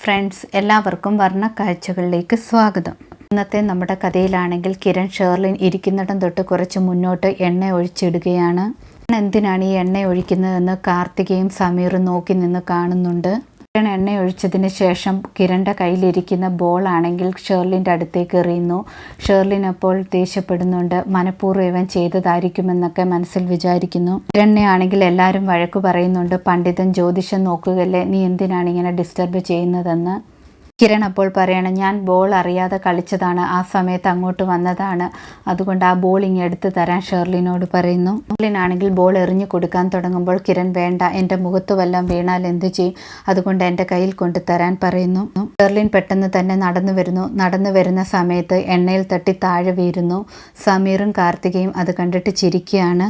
Friends, എല്ലാവർക്കും വർണ്ണക്കാഴ്ചകളിലേക്ക് സ്വാഗതം. ഇന്നത്തെ നമ്മുടെ കഥയിലാണെങ്കിൽ കിരൺ ഷേർലിൻ ഇരിക്കുന്നിടം തൊട്ട് കുറച്ച് മുന്നോട്ട് എണ്ണ ഒഴിച്ചിടുകയാണ്. എന്തിനാണ് ഈ എണ്ണ ഒഴിക്കുന്നതെന്ന് കാർത്തികയും സമീറും നോക്കി നിന്ന് കാണുന്നുണ്ട്. കിരൺ എണ്ണ ഒഴിച്ചതിന് ശേഷം കിരണിൻ്റെ കയ്യിലിരിക്കുന്ന ബോൾ ആണെങ്കിൽ ഷേർലിൻ്റെ അടുത്തേക്ക് എറിയുന്നു. ഷേർലിൻ അപ്പോൾ ദേഷ്യപ്പെടുന്നുണ്ട്. മനഃപൂർവ്വം ഇവൻ ചെയ്തതായിരിക്കുമെന്നൊക്കെ മനസ്സിൽ വിചാരിക്കുന്നു. കിരണിനെ ആണെങ്കിൽ എല്ലാവരും വഴക്കു പറയുന്നുണ്ട്. പണ്ഡിതൻ ജ്യോതിഷം നോക്കുകയല്ലേ, നീ എന്തിനാണ് ഇങ്ങനെ ഡിസ്റ്റർബ് ചെയ്യുന്നതെന്ന്. കിരൺ അപ്പോൾ പറയണം, ഞാൻ ബോൾ അറിയാതെ കളിച്ചതാണ്, ആ സമയത്ത് അങ്ങോട്ട് വന്നതാണ്, അതുകൊണ്ട് ആ ബോൾ ഇങ്ങ് എടുത്ത് തരാൻ ഷേർലിനോട് പറയുന്നു. ഷേർലിനാണെങ്കിൽ ബോൾ എറിഞ്ഞു കൊടുക്കാൻ തുടങ്ങുമ്പോൾ കിരൺ വേണ്ട, എൻ്റെ മുഖത്ത് വല്ലതും വീണാൽ എന്ത് ചെയ്യും, അതുകൊണ്ട് എൻ്റെ കയ്യിൽ കൊണ്ട് തരാൻ പറയുന്നു. ഷേർലിൻ പെട്ടെന്ന് തന്നെ നടന്നു വരുന്ന സമയത്ത് എണ്ണയിൽ തട്ടി താഴെ വീഴുന്നു. സമീറും കാർത്തികയും അത് കണ്ടിട്ട് ചിരിക്കുകയാണ്.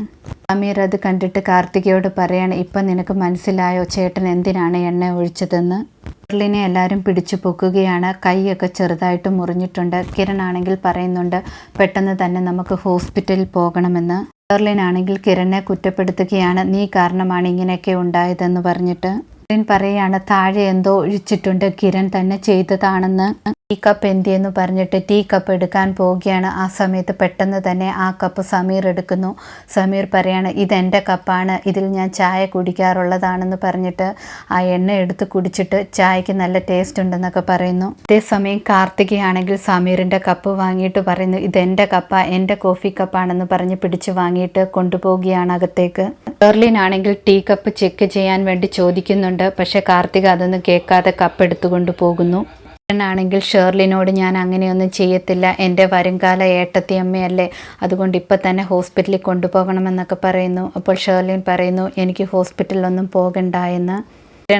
സമീർ അത് കണ്ടിട്ട് കാർത്തികയോട് പറയാണ്, ഇപ്പം നിനക്ക് മനസ്സിലായോ ചേട്ടൻ എന്തിനാണ് എണ്ണ ഒഴിച്ചതെന്ന്. ഷേർലിനെ എല്ലാവരും പിടിച്ചു പൊക്കുകയാണ്. കൈയൊക്കെ ചെറുതായിട്ട് മുറിഞ്ഞിട്ടുണ്ട്. കിരൺ ആണെങ്കിൽ പറയുന്നുണ്ട്, പെട്ടെന്ന് തന്നെ നമുക്ക് ഹോസ്പിറ്റലിൽ പോകണമെന്ന്. ഷേർലിൻ ആണെങ്കിൽ കിരണിനെ കുറ്റപ്പെടുത്തുകയാണ്, നീ കാരണമാണ് ഇങ്ങനെയൊക്കെ ഉണ്ടായതെന്ന് പറഞ്ഞിട്ട്. കിരൺ പറയാണ്, താഴെ എന്തോ ഒഴിച്ചിട്ടുണ്ട്, കിരൺ തന്നെ ചെയ്തതാണെന്ന്. ടീ കപ്പ് എന്തിയെന്ന് പറഞ്ഞിട്ട് ടീ കപ്പ് എടുക്കാൻ പോവുകയാണ്. ആ സമയത്ത് പെട്ടെന്ന് തന്നെ ആ കപ്പ് സമീർ എടുക്കുന്നു. സമീർ പറയാണ്, ഇതെൻ്റെ കപ്പാണ്, ഇതിൽ ഞാൻ ചായ കുടിക്കാറുള്ളതാണെന്ന് പറഞ്ഞിട്ട് ആ എണ്ണ എടുത്ത് കുടിച്ചിട്ട് ചായക്ക് നല്ല ടേസ്റ്റ് ഉണ്ടെന്നൊക്കെ പറയുന്നു. അതേസമയം കാർത്തികയാണെങ്കിൽ സമീറിൻ്റെ കപ്പ് വാങ്ങിയിട്ട് പറയുന്നു, ഇതെൻ്റെ കപ്പ, എൻ്റെ കോഫി കപ്പാണെന്ന് പറഞ്ഞ് പിടിച്ച് വാങ്ങിയിട്ട് കൊണ്ടുപോവുകയാണ് അകത്തേക്ക്. ഷേർലിൻ ആണെങ്കിൽ ടീ കപ്പ് ചെക്ക് ചെയ്യാൻ വേണ്ടി ചോദിക്കുന്നുണ്ട്. പക്ഷേ കാർത്തിക അതൊന്നും കേൾക്കാതെ കപ്പ് എടുത്തുകൊണ്ട് പോകുന്നു. ആണെങ്കിൽ ഷേർലിനോട്, ഞാൻ അങ്ങനെയൊന്നും ചെയ്യത്തില്ല, എൻ്റെ വരുംകാല ഏട്ടത്തിയമ്മയല്ലേ, അതുകൊണ്ട് ഇപ്പം തന്നെ ഹോസ്പിറ്റലിൽ കൊണ്ടുപോകണമെന്നൊക്കെ പറയുന്നു. അപ്പോൾ ഷേർലിൻ പറയുന്നു, എനിക്ക് ഹോസ്പിറ്റലിലൊന്നും പോകണ്ട എന്ന്.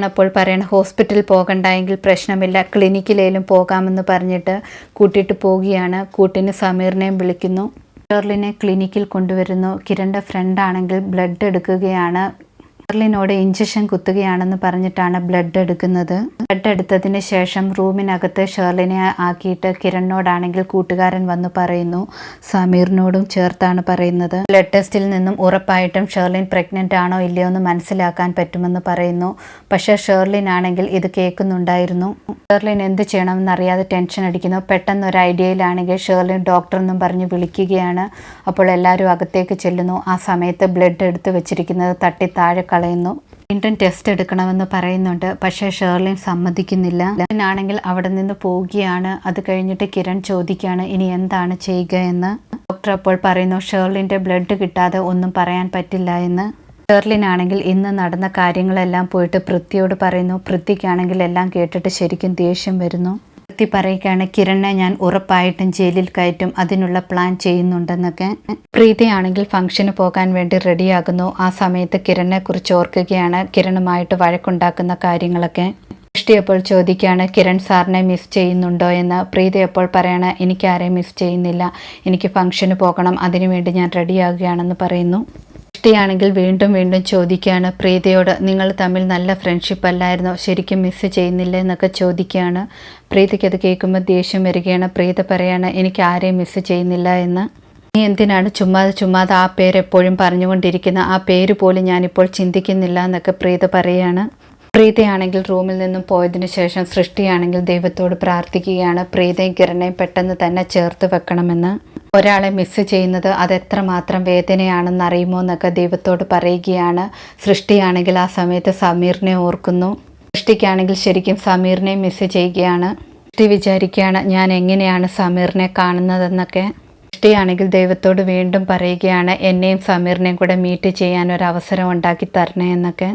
അപ്പോൾ പറയണം, ഹോസ്പിറ്റലിൽ പോകണ്ടെങ്കിൽ പ്രശ്നമില്ല, ക്ലിനിക്കിലേലും പോകാമെന്ന് പറഞ്ഞിട്ട് കൂട്ടിയിട്ട് പോവുകയാണ്. കൂട്ടിന് സമീറിനെയും വിളിക്കുന്നു. ഷേർലിനെ ക്ലിനിക്കിൽ കൊണ്ടുവരുന്നു. കിരണിൻ്റെ ഫ്രണ്ടാണെങ്കിൽ ബ്ലഡ് എടുക്കുകയാണ്. ഷേർലിനോട് ഇഞ്ചക്ഷൻ കുത്തുകയാണെന്ന് പറഞ്ഞിട്ടാണ് ബ്ലഡ് എടുക്കുന്നത്. ബ്ലഡ് എടുത്തതിന് ശേഷം റൂമിനകത്ത് ഷേർലിനെ ആക്കിയിട്ട് കിരണിനോടാണെങ്കിൽ കൂട്ടുകാരൻ വന്ന് പറയുന്നു. സമീറിനോടും ചേർത്താണ് പറയുന്നത്. ബ്ലഡ് ടെസ്റ്റിൽ നിന്നും ഉറപ്പായിട്ടും ഷേർലിൻ പ്രഗ്നൻ്റ് ആണോ ഇല്ലയോ എന്ന് മനസ്സിലാക്കാൻ പറ്റുമെന്ന് പറയുന്നു. പക്ഷേ ഷേർലിൻ ആണെങ്കിൽ ഇത് കേൾക്കുന്നുണ്ടായിരുന്നു. ഷേർലിൻ എന്ത് ചെയ്യണമെന്നറിയാതെ ടെൻഷൻ അടിക്കുന്നു. പെട്ടെന്ന് ഒരു ഐഡിയയിലാണെങ്കിൽ ഷേർലിൻ ഡോക്ടർ എന്നും പറഞ്ഞ് വിളിക്കുകയാണ്. അപ്പോൾ എല്ലാവരും അകത്തേക്ക് ചെല്ലുന്നു. ആ സമയത്ത് ബ്ലഡ് എടുത്ത് വെച്ചിരിക്കുന്നത് തട്ടി താഴെ കളയുന്നു. വീണ്ടും ടെസ്റ്റ് എടുക്കണമെന്ന് പറയുന്നുണ്ട്. പക്ഷേ ഷേർലിൻ സമ്മതിക്കുന്നില്ല. ആണെങ്കിൽ അവിടെ നിന്ന് പോവുകയാണ്. അത് കഴിഞ്ഞിട്ട് കിരൺ ചോദിക്കുകയാണ്, ഇനി എന്താണ് ചെയ്യുക എന്ന്. ഡോക്ടർ അപ്പോൾ പറയുന്നു, ഷേർലിൻ്റെ ബ്ലഡ് കിട്ടാതെ ഒന്നും പറയാൻ പറ്റില്ല എന്ന്. ഷേർലിൻ ആണെങ്കിൽ ഇന്ന് നടന്ന കാര്യങ്ങളെല്ലാം പോയിട്ട് പൃഥ്വിയോട് പറയുന്നു. പൃഥ്വിക്കാണെങ്കിൽ എല്ലാം കേട്ടിട്ട് ശരിക്കും ദേഷ്യം വരുന്നു. പൃഥ്വി പറയുകയാണ്, കിരണിനെ ഞാൻ ഉറപ്പായിട്ടും ജയിലിൽ കയറ്റും, അതിനുള്ള പ്ലാൻ ചെയ്യുന്നുണ്ടെന്നൊക്കെ. പ്രീതിയാണെങ്കിൽ ഫംഗ്ഷന് പോകാൻ വേണ്ടി റെഡിയാകുന്നു. ആ സമയത്ത് കിരണിനെ കുറിച്ച് ഓർക്കുകയാണ്, കിരണുമായിട്ട് വഴക്കുണ്ടാക്കുന്ന കാര്യങ്ങളൊക്കെ. സൃഷ്ടി അപ്പോൾ ചോദിക്കുകയാണ്, കിരൺ സാറിനെ മിസ് ചെയ്യുന്നുണ്ടോ എന്ന്. പ്രീതി അപ്പോൾ പറയണ, എനിക്കാരെയും മിസ് ചെയ്യുന്നില്ല, എനിക്ക് ഫംഗ്ഷന് പോകണം, അതിനുവേണ്ടി ഞാൻ റെഡിയാകുകയാണെന്ന് പറയുന്നു. സൃഷ്ടിയാണെങ്കിൽ വീണ്ടും ചോദിക്കുകയാണ് പ്രീതിയോട്, നിങ്ങൾ തമ്മിൽ നല്ല ഫ്രണ്ട്ഷിപ്പ് അല്ലായിരുന്നോ, ശരിക്കും മിസ് ചെയ്യുന്നില്ല എന്നൊക്കെ ചോദിക്കുകയാണ്. പ്രീതിക്ക് അത് കേൾക്കുമ്പോൾ ദേഷ്യം വരികയാണ്. പ്രീതി പറയാണ്, എനിക്ക് ആരെയും മിസ് ചെയ്യുന്നില്ല എന്ന്. നീ എന്തിനാണ് ചുമ്മാതെ ആ പേര് എപ്പോഴും പറഞ്ഞുകൊണ്ടിരിക്കുന്ന, ആ പേര് പോലും ഞാനിപ്പോൾ ചിന്തിക്കുന്നില്ല എന്നൊക്കെ പ്രീതി പറയുകയാണ്. പ്രീതിയാണെങ്കിൽ റൂമിൽ നിന്നും പോയതിനു ശേഷം സൃഷ്ടിയാണെങ്കിൽ ദൈവത്തോട് പ്രാർത്ഥിക്കുകയാണ്, പ്രീതിയും കിരണയും പെട്ടെന്ന് തന്നെ ചേർത്ത് വെക്കണമെന്ന്. ഒരാളെ മിസ് ചെയ്യുന്നത് അതെത്രമാത്രം വേദനയാണെന്ന് അറിയുമോ എന്നൊക്കെ ദൈവത്തോട് പറയുകയാണ്. സൃഷ്ടിയാണെങ്കിൽ ആ സമയത്ത് സമീറിനെ ഓർക്കുന്നു. സൃഷ്ടിക്കാണെങ്കിൽ ശരിക്കും സമീറിനെ മിസ് ചെയ്യുകയാണ്. സൃഷ്ടി വിചാരിക്കുകയാണ്, ഞാൻ എങ്ങനെയാണ് സമീറിനെ കാണുന്നതെന്നൊക്കെ. സൃഷ്ടിയാണെങ്കിൽ ദൈവത്തോട് വീണ്ടും പറയുകയാണ്, എന്നെയും സമീറിനെയും കൂടെ മീറ്റ് ചെയ്യാൻ ഒരു അവസരം ഉണ്ടാക്കി തരണേ എന്നൊക്കെ.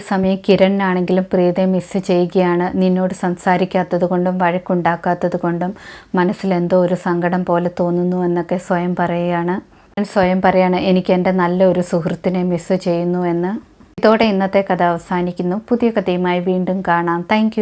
സമയം കിരണിനാണെങ്കിലും പ്രീതയെ മിസ് ചെയ്യുകയാണ്. നിന്നോട് സംസാരിക്കാത്തത് കൊണ്ടും വഴക്കുണ്ടാക്കാത്തത് കൊണ്ടും മനസ്സിലെന്തോ ഒരു സങ്കടം പോലെ തോന്നുന്നു എന്നൊക്കെ സ്വയം പറയുകയാണ്, എനിക്ക് എൻ്റെ നല്ലൊരു സുഹൃത്തിനെ മിസ് ചെയ്യുന്നു എന്ന്. ഇതോടെ ഇന്നത്തെ കഥ അവസാനിക്കുന്നു. പുതിയ കഥയുമായി വീണ്ടും കാണാം. താങ്ക്